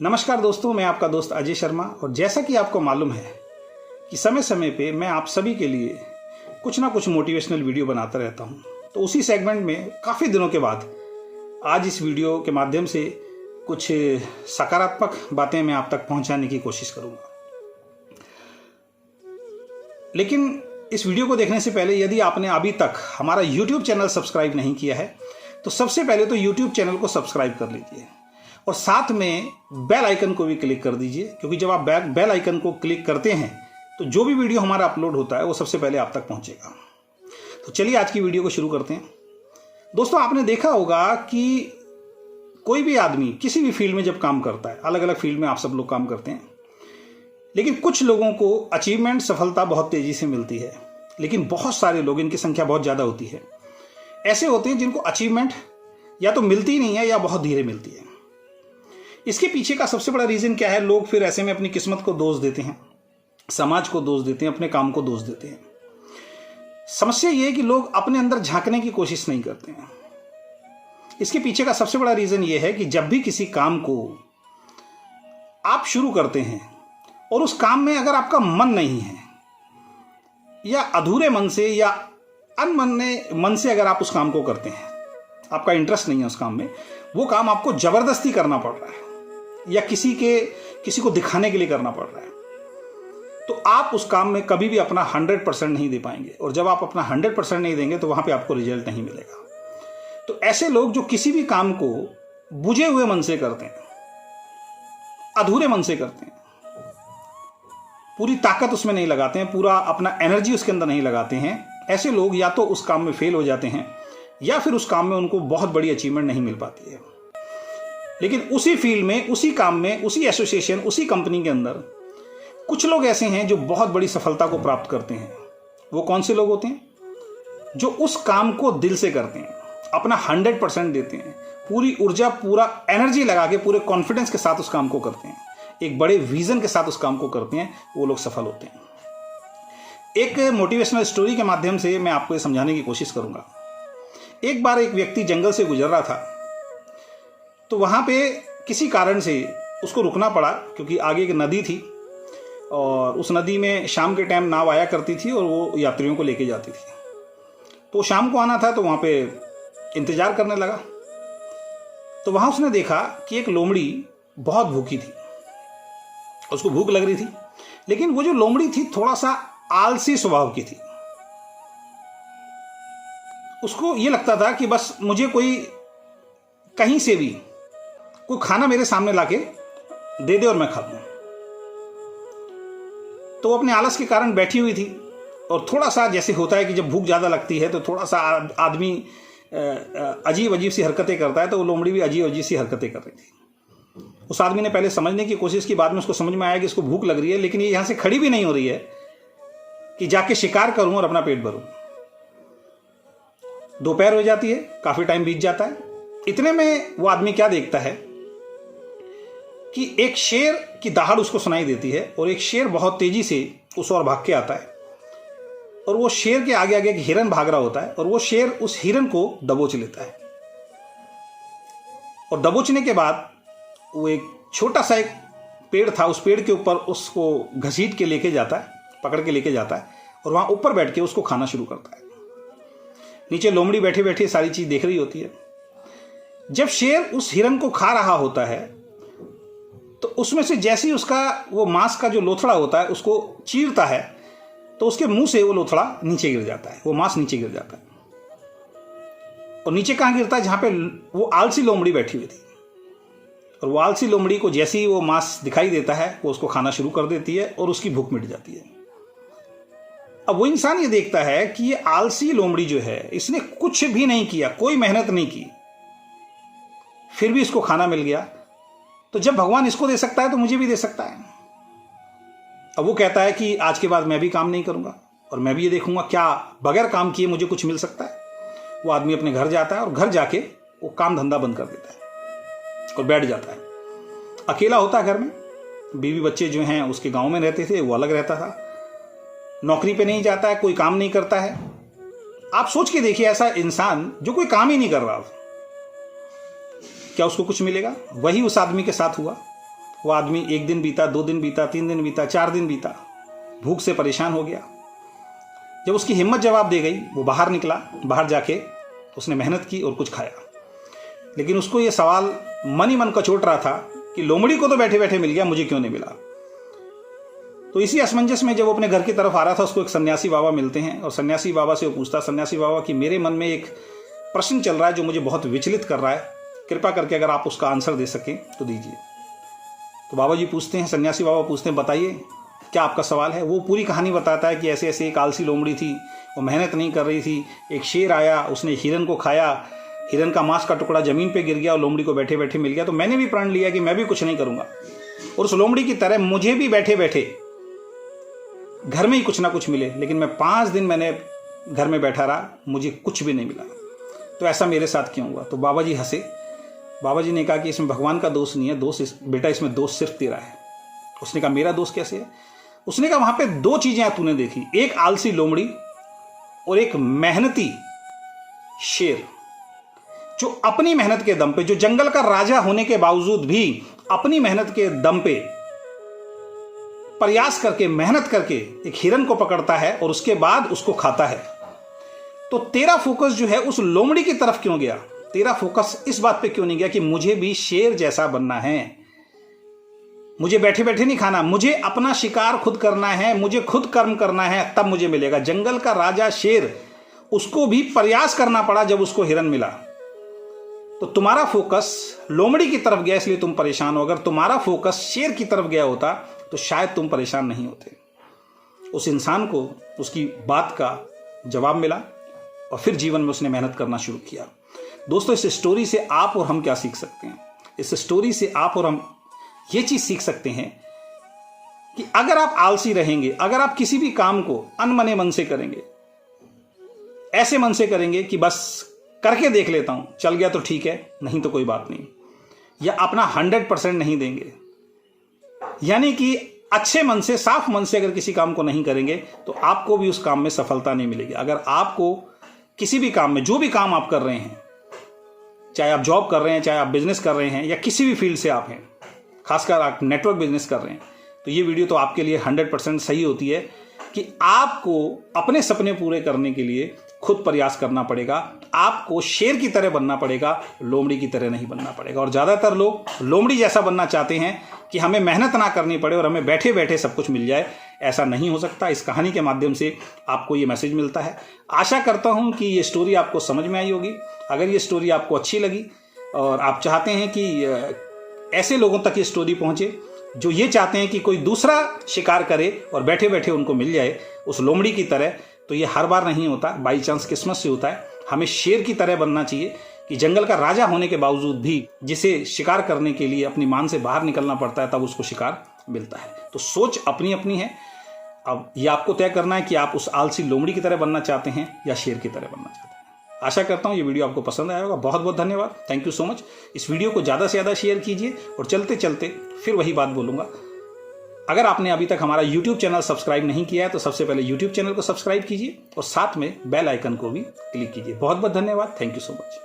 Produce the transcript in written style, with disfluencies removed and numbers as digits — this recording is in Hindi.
नमस्कार दोस्तों, मैं आपका दोस्त अजय शर्मा। और जैसा कि आपको मालूम है कि समय समय पे मैं आप सभी के लिए कुछ ना कुछ मोटिवेशनल वीडियो बनाता रहता हूं, तो उसी सेगमेंट में काफ़ी दिनों के बाद आज इस वीडियो के माध्यम से कुछ सकारात्मक बातें मैं आप तक पहुंचाने की कोशिश करूंगा। लेकिन इस वीडियो को देखने से पहले यदि आपने अभी तक हमारा YouTube चैनल सब्सक्राइब नहीं किया है तो सबसे पहले तो YouTube चैनल को सब्सक्राइब कर लीजिए और साथ में बेल आइकन को भी क्लिक कर दीजिए, क्योंकि जब आप बेल आइकन को क्लिक करते हैं तो जो भी वीडियो हमारा अपलोड होता है वो सबसे पहले आप तक पहुंचेगा। तो चलिए आज की वीडियो को शुरू करते हैं। दोस्तों, आपने देखा होगा कि कोई भी आदमी किसी भी फील्ड में जब काम करता है, अलग अलग फील्ड में आप सब लोग काम करते हैं, लेकिन कुछ लोगों को अचीवमेंट, सफलता बहुत तेजी से मिलती है, लेकिन बहुत सारे लोग, इनकी संख्या बहुत ज़्यादा होती है, ऐसे होते हैं जिनको अचीवमेंट या तो मिलती नहीं है या बहुत धीरे मिलती है। इसके पीछे का सबसे बड़ा रीज़न क्या है? लोग फिर ऐसे में अपनी किस्मत को दोष देते हैं, समाज को दोष देते हैं, अपने काम को दोष देते हैं। समस्या ये है कि लोग अपने अंदर झांकने की कोशिश नहीं करते हैं। इसके पीछे का सबसे बड़ा रीज़न ये है कि जब भी किसी काम को आप शुरू करते हैं और उस काम में अगर आपका मन नहीं है या अधूरे मन से या अनमने मन से अगर आप उस काम को करते हैं, आपका इंटरेस्ट नहीं है उस काम में, वो काम आपको जबरदस्ती करना पड़ रहा है या किसी को दिखाने के लिए करना पड़ रहा है, तो आप उस काम में कभी भी अपना 100% नहीं दे पाएंगे। और जब आप अपना 100% नहीं देंगे तो वहां पे आपको रिजल्ट नहीं मिलेगा। तो ऐसे लोग जो किसी भी काम को बुझे हुए मन से करते हैं, अधूरे मन से करते हैं, पूरी ताकत उसमें नहीं लगाते हैं, पूरा अपना एनर्जी उसके अंदर नहीं लगाते हैं, ऐसे लोग या तो उस काम में फेल हो जाते हैं या फिर उस काम में उनको बहुत बड़ी अचीवमेंट नहीं मिल पाती है। लेकिन उसी फील्ड में, उसी काम में, उसी एसोसिएशन, उसी कंपनी के अंदर कुछ लोग ऐसे हैं जो बहुत बड़ी सफलता को प्राप्त करते हैं। वो कौन से लोग होते हैं? जो उस काम को दिल से करते हैं, अपना 100% देते हैं, पूरी ऊर्जा, पूरा एनर्जी लगा के, पूरे कॉन्फिडेंस के साथ उस काम को करते हैं, एक बड़े विजन के साथ उस काम को करते हैं, वो लोग सफल होते हैं। एक मोटिवेशनल स्टोरी के माध्यम से मैं आपको ये समझाने की कोशिश करूंगा। एक बार एक व्यक्ति जंगल से गुजर रहा था, तो वहां पे किसी कारण से उसको रुकना पड़ा, क्योंकि आगे एक नदी थी और उस नदी में शाम के टाइम नाव आया करती थी और वो यात्रियों को लेके जाती थी। तो शाम को आना था तो वहां पे इंतजार करने लगा। तो वहां उसने देखा कि एक लोमड़ी बहुत भूखी थी, उसको भूख लग रही थी, लेकिन वो जो लोमड़ी थी थोड़ा सा आलसी स्वभाव की थी। उसको ये लगता था कि बस मुझे कोई कहीं से भी कोई खाना मेरे सामने लाके दे दे और मैं खा लूं। तो वो अपने आलस के कारण बैठी हुई थी और थोड़ा सा, जैसे होता है कि जब भूख ज़्यादा लगती है तो थोड़ा सा आदमी अजीब अजीब सी हरकतें करता है, तो वो लोमड़ी भी अजीब अजीब सी हरकतें कर रही थी। उस आदमी ने पहले समझने की कोशिश की, बाद में उसको समझ में आया कि इसको भूख लग रही है, लेकिन ये यहाँ से खड़ी भी नहीं हो रही है कि जाके शिकार करूं और अपना पेट भरूं। दोपहर हो जाती है, काफी टाइम बीत जाता है। इतने में वो आदमी क्या देखता है कि एक शेर की दहाड़ उसको सुनाई देती है और एक शेर बहुत तेजी से उस ओर भाग के आता है और वो शेर के आगे आगे एक हिरन भाग रहा होता है और वो शेर उस हिरन को दबोच लेता है। और दबोचने के बाद वो एक छोटा सा एक पेड़ था, उस पेड़ के ऊपर उसको घसीट के लेके जाता है, पकड़ के लेके जाता है और वहां ऊपर बैठ के उसको खाना शुरू करता है। नीचे लोमड़ी बैठे बैठे सारी चीज देख रही होती है। जब शेर उस हिरन को खा रहा होता है तो उसमें से जैसे ही उसका वो मांस का जो लोथड़ा होता है उसको चीरता है, तो उसके मुंह से वो लोथड़ा नीचे गिर जाता है, वो मांस नीचे गिर जाता है। और नीचे कहां गिरता है? जहां पे वो आलसी लोमड़ी बैठी हुई थी। और वो आलसी लोमड़ी को जैसे ही वो मांस दिखाई देता है वो उसको खाना शुरू कर देती है और उसकी भूख मिट जाती है। अब वो इंसान ये देखता है कि ये आलसी लोमड़ी जो है, इसने कुछ भी नहीं किया, कोई मेहनत नहीं की, फिर भी इसको खाना मिल गया। तो जब भगवान इसको दे सकता है तो मुझे भी दे सकता है। अब वो कहता है कि आज के बाद मैं भी काम नहीं करूंगा और मैं भी ये देखूंगा क्या बगैर काम किए मुझे कुछ मिल सकता है। वो आदमी अपने घर जाता है और घर जाके वो काम धंधा बंद कर देता है और बैठ जाता है। अकेला होता है घर में, बीवी बच्चे जो हैं उसके गांव में रहते थे, वो अलग रहता था, नौकरी पे नहीं जाता है, कोई काम नहीं करता है। आप सोच के देखिए, ऐसा इंसान जो कोई काम ही नहीं कर रहा, क्या उसको कुछ मिलेगा? वही उस आदमी के साथ हुआ। वो आदमी 1 दिन बीता, 2 दिन बीता, 3 दिन बीता, 4 दिन बीता, भूख से परेशान हो गया। जब उसकी हिम्मत जवाब दे गई, वो बाहर निकला, बाहर जाके उसने मेहनत की और कुछ खाया। लेकिन उसको ये सवाल मन ही मन कचोट रहा था कि लोमड़ी को तो बैठे बैठे मिल गया, मुझे क्यों नहीं मिला। तो इसी असमंजस में जब वो अपने घर की तरफ आ रहा था, उसको एक सन्यासी बाबा मिलते हैं और सन्यासी बाबा से वो पूछता, सन्यासी बाबा कि मेरे मन में एक प्रश्न चल रहा है जो मुझे बहुत विचलित कर रहा है, कृपा करके अगर आप उसका आंसर दे सकें तो दीजिए। तो बाबा जी पूछते हैं, सन्यासी बाबा पूछते हैं, बताइए क्या आपका सवाल है। वो पूरी कहानी बताता है कि ऐसे ऐसे एक आलसी लोमड़ी थी, वो मेहनत नहीं कर रही थी, एक शेर आया, उसने हिरन को खाया, हिरन का मांस का टुकड़ा जमीन पे गिर गया और लोमड़ी को बैठे बैठे मिल गया। तो मैंने भी प्रण लिया कि मैं भी कुछ नहीं करूंगा और उस लोमड़ी की तरह मुझे भी बैठे बैठे घर में ही कुछ ना कुछ मिले। लेकिन मैं 5 दिन मैंने घर में बैठा रहा, मुझे कुछ भी नहीं मिला, तो ऐसा मेरे साथ क्यों हुआ। तो बाबा जी हंसे। बाबा जी ने कहा कि इसमें भगवान का दोष नहीं है, बेटा इसमें दोष सिर्फ तेरा है। उसने कहा मेरा दोष कैसे है। उसने कहा वहां पे 2 चीजें तूने देखी, एक आलसी लोमड़ी और एक मेहनती शेर, जो अपनी मेहनत के दम पे, जो जंगल का राजा होने के बावजूद भी अपनी मेहनत के दम पे प्रयास करके, मेहनत करके एक हिरन को पकड़ता है और उसके बाद उसको खाता है। तो तेरा फोकस जो है उस लोमड़ी की तरफ क्यों गया, तेरा फोकस इस बात पे क्यों नहीं गया कि मुझे भी शेर जैसा बनना है, मुझे बैठे बैठे नहीं खाना, मुझे अपना शिकार खुद करना है, मुझे खुद कर्म करना है, तब मुझे मिलेगा। जंगल का राजा शेर, उसको भी प्रयास करना पड़ा जब उसको हिरन मिला। तो तुम्हारा फोकस लोमड़ी की तरफ गया इसलिए तुम परेशान हो। अगर तुम्हारा फोकस शेर की तरफ गया होता तो शायद तुम परेशान नहीं होते। उस इंसान को उसकी बात का जवाब मिला और फिर जीवन में उसने मेहनत करना शुरू किया। दोस्तों, इस स्टोरी से आप और हम क्या सीख सकते हैं? इस स्टोरी से आप और हम ये चीज सीख सकते हैं कि अगर आप आलसी रहेंगे, अगर आप किसी भी काम को अनमने मन से करेंगे, ऐसे मन से करेंगे कि बस करके देख लेता हूं, चल गया तो ठीक है, नहीं तो कोई बात नहीं, या अपना 100% नहीं देंगे, यानी कि अच्छे मन से, साफ मन से अगर किसी काम को नहीं करेंगे तो आपको भी उस काम में सफलता नहीं मिलेगी। अगर आपको किसी भी काम में, जो भी काम आप कर रहे हैं, चाहे आप जॉब कर रहे हैं, चाहे आप बिजनेस कर रहे हैं, या किसी भी फील्ड से आप हैं, खासकर आप नेटवर्क बिजनेस कर रहे हैं, तो ये वीडियो तो आपके लिए 100% सही होती है कि आपको अपने सपने पूरे करने के लिए खुद प्रयास करना पड़ेगा। आपको शेर की तरह बनना पड़ेगा, लोमड़ी की तरह नहीं बनना पड़ेगा। और ज्यादातर लोग लोमड़ी जैसा बनना चाहते हैं कि हमें मेहनत ना करनी पड़े और हमें बैठे बैठे सब कुछ मिल जाए। ऐसा नहीं हो सकता। इस कहानी के माध्यम से आपको ये मैसेज मिलता है। आशा करता हूं कि ये स्टोरी आपको समझ में आई होगी। अगर ये स्टोरी आपको अच्छी लगी और आप चाहते हैं कि ऐसे लोगों तक ये स्टोरी पहुंचे जो ये चाहते हैं कि कोई दूसरा शिकार करे और बैठे बैठे उनको मिल जाए उस लोमड़ी की तरह, तो ये हर बार नहीं होता, बाई चांस किस्मत से होता है। हमें शेर की तरह बनना चाहिए कि जंगल का राजा होने के बावजूद भी जिसे शिकार करने के लिए अपनी मान से बाहर निकलना पड़ता है, तब उसको शिकार मिलता है। तो सोच अपनी अपनी है। अब ये आपको तय करना है कि आप उस आलसी लोमड़ी की तरह बनना चाहते हैं या शेर की तरह बनना चाहते हैं। आशा करता हूं ये वीडियो आपको पसंद आया होगा। बहुत बहुत धन्यवाद, थैंक यू सो मच। इस वीडियो को ज़्यादा से ज़्यादा शेयर कीजिए। और चलते चलते फिर वही बात बोलूँगा, अगर आपने अभी तक हमारा YouTube चैनल सब्सक्राइब नहीं किया है तो सबसे पहले YouTube चैनल को सब्सक्राइब कीजिए और साथ में बेल आइकन को भी क्लिक कीजिए। बहुत बहुत धन्यवाद, थैंक यू सो मच।